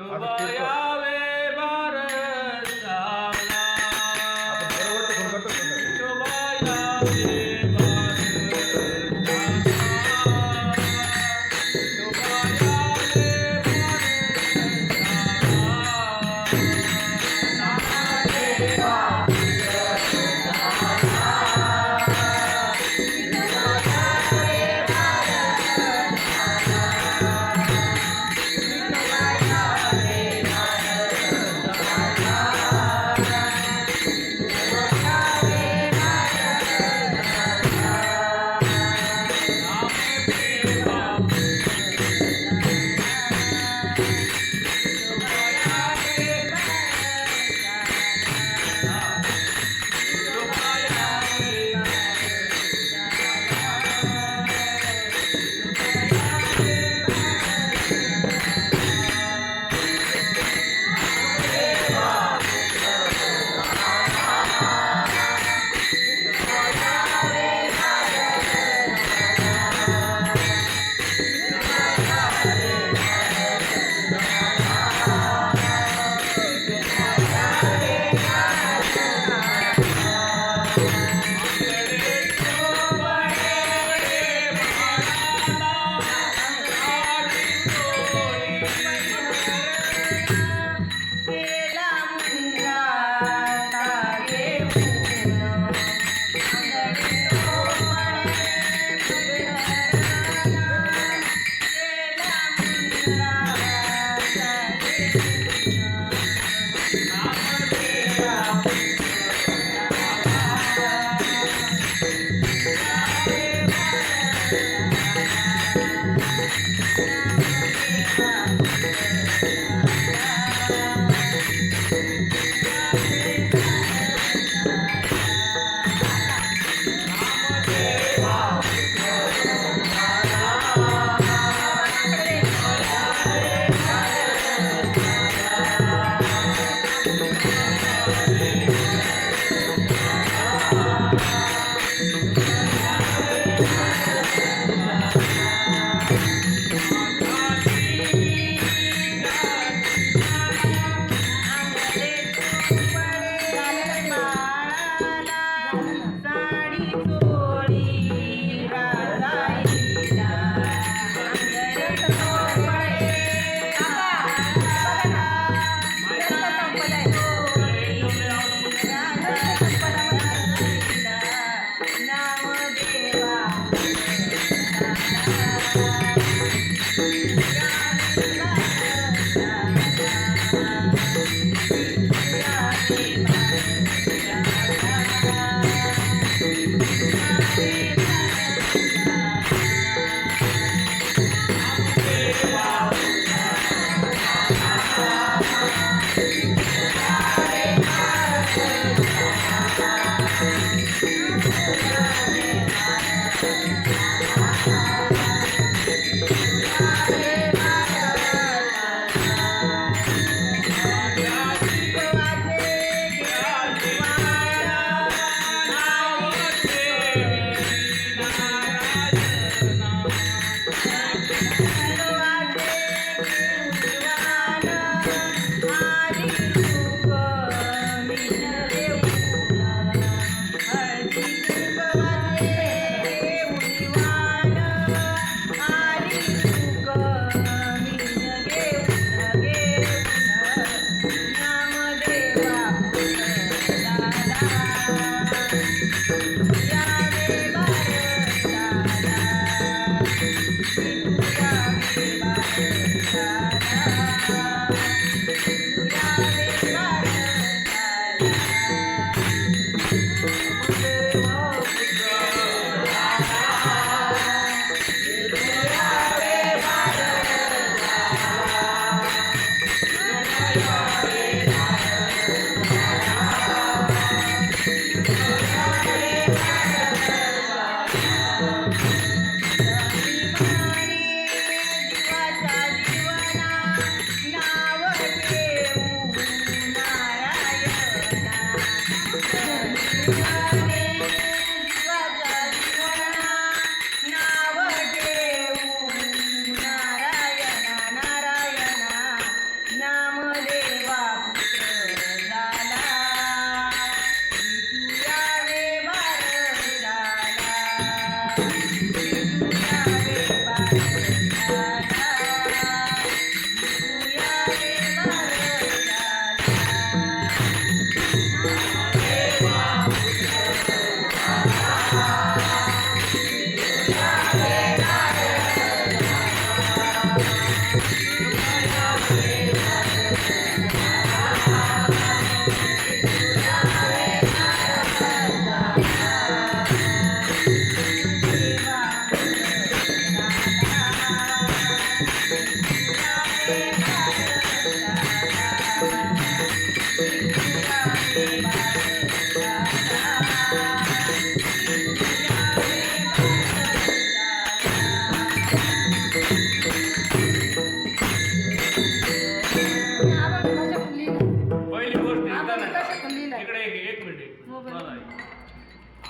शोभायावे बारसाला शोभायावे Yeah.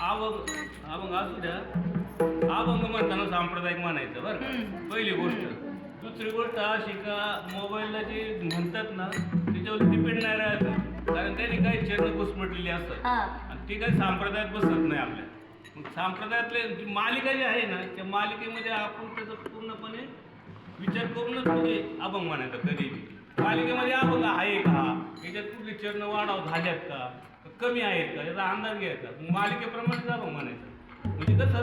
अभंग असू द्या. अभंग म्हणताना सांप्रदायिक म्हणायचं बरं का, पहिली गोष्ट. दुसरी गोष्ट अशी का मोबाईलला जे म्हणतात ना त्याच्यावर डिपेंड नाही राहायचं, कारण त्यांनी काही चरण घुसमटलेली असतात आणि ती काही संप्रदायात बसत नाही आपल्या. मग संप्रदायातले जी मालिका जी आहे ना त्या मालिकेमध्ये आपण त्याचा पूर्णपणे विचार करूनच म्हणजे अभंग म्हणायचं. कधी मालिकेमध्ये अभंग आहे का, याच्यात कुठले चरण वाढाव झाल्यात का, कमी आहेत का, याचा अंदाज घ्यायचा. मालिकेप्रमाणेच अभंग म्हणायचं. म्हणजे कसं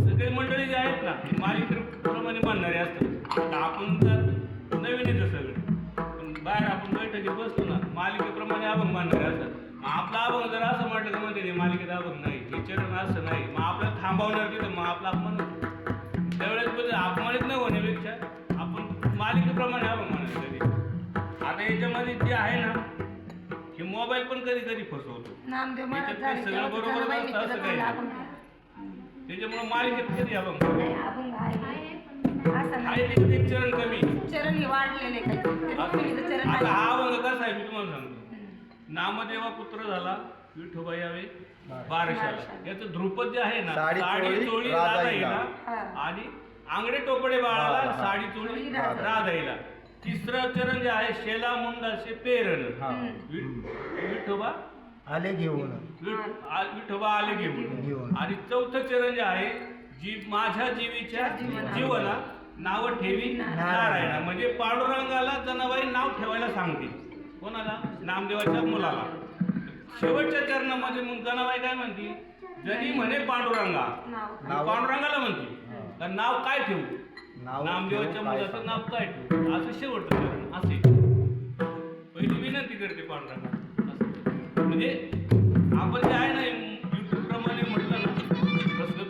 सगळी मंडळी जी आहेत ना मालिकेप्रमाणे म्हणणारे असतात. आता आपण तर नवीन येतं सगळं, पण बाहेर आपण बैठकीत बसतो ना मालिकेप्रमाणे अभंग म्हणणारे असतात. मग आपला अभंग जर असं म्हटलं तर म्हणते मालिकेत अभंग नाही, हे चरण असं नाही, मग आपल्याला थांबवणार तिथं मग आपला अपमान. त्यावेळेस अपमानित न होण्यापेक्षा आपण मालिकेप्रमाणे अभंग म्हणायचं. कधी आता याच्यामध्ये जे आहे ना हे मोबाईल पण कधी कधी फसवतो. त्याच्यात सगळं बरोबर असतं असं काही नाही. त्याच्यामुळे मालिकेत कधी अभंग एक चरण कमी चरण वाढलेले आता हा अभंग कसा आहे मी तुम्हाला सांगतो. नामदेवा पुत्र झाला विठोबा यावे बारशाला. याचं ध्रुपद जे आहे ना साडी चोळी राधाईला आणि आंगडे टोपडे बाळाला साडी चोळी राधाईला. तिसरं चरण जे आहे शेला मुंडाचे पेरण विठोबा आले घेऊन विठोबा आले घेऊन. आणि चौथं चरण जे आहे जी माझ्या जीवीच्या जीवना नाव ठेवी नारायणा. म्हणजे पांडुरंगाला जनाबाई नाव ठेवायला सांगते. कोणाला? नामदेवाच्या मुलाला. शेवटच्या चरणामध्ये मग जनाबाई काय म्हणते, जरी म्हणे पांडुरंगा, पांडुरंगाला म्हणते तर नाव काय ठेवू, नामदेवाच्या मुलाचं नाव काय ठेवू, असं शेवटचं चरण. असे पहिली विनंती करते पांडुरंगा. म्हणजे आपण जे आहे ना युट्यूब प्रमाणे म्हटलं ना बसलं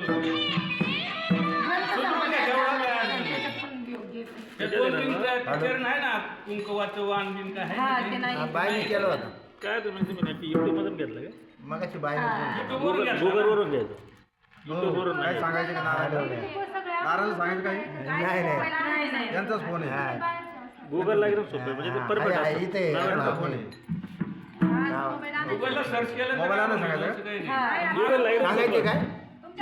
चरण आहे ना कुंकवाचं वाण बिन काय आहे बाईने केलं होतं. काय तुम्ही युट्यूब मधून घेतलं का? मग बाईने गुगलवरून घ्यायचं. युट्यूबवरून काय सांगायचं का नारायण सांगायचं काही नाही त्यांचाच फोन आहे. गुगलला एकदम सोपं म्हणजे ते परफेक्ट इथे फोन आहे. गुगलला सर्च केलं मोबाईलला सांगायचं गुगलला एकदम सांगायचे काय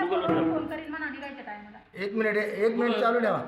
फोन करीन म्हणा निघायच्या टायमाला. एक मिनिट चालू ठेवा.